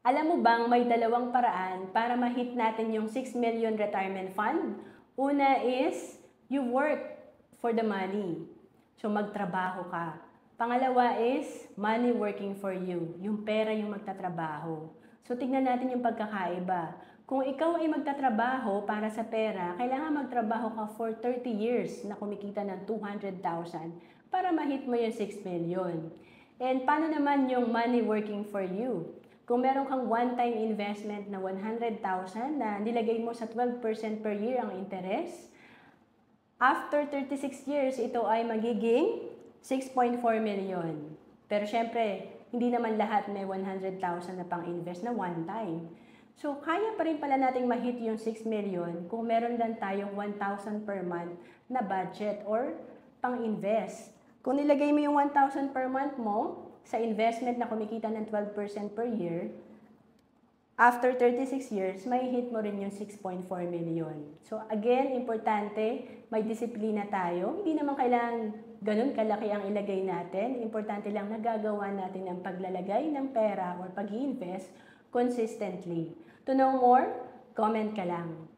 Alam mo bang may dalawang paraan para ma-hit natin yung 6 million retirement fund? Una is, you work for the money. So magtrabaho ka. Pangalawa is, money working for you. Yung pera yung magtatrabaho. So tignan natin yung pagkakaiba. Kung ikaw ay magtatrabaho para sa pera, kailangan magtrabaho ka for 30 years na kumikita ng 200,000 para ma-hit mo yung 6 million. And paano naman yung money working for you? Kung meron kang one-time investment na 100,000 na nilagay mo sa 12% per year ang interest, after 36 years, ito ay magiging 6.4 million. Pero syempre, hindi naman lahat may 100,000 na pang-invest na one time. So, kaya pa rin pala nating ma-hit yung 6 million kung meron lang tayong 1,000 per month na budget or pang-invest. Kung nilagay mo yung 1,000 per month mo sa investment na kumikita ng 12% per year, after 36 years, may hit mo rin yung 6.4 million. So again, importante, may disiplina tayo. Hindi naman kailangan ganun kalaki ang ilagay natin. Importante lang nagagawa natin ang paglalagay ng pera or pag-i-invest consistently. To know more, comment ka lang.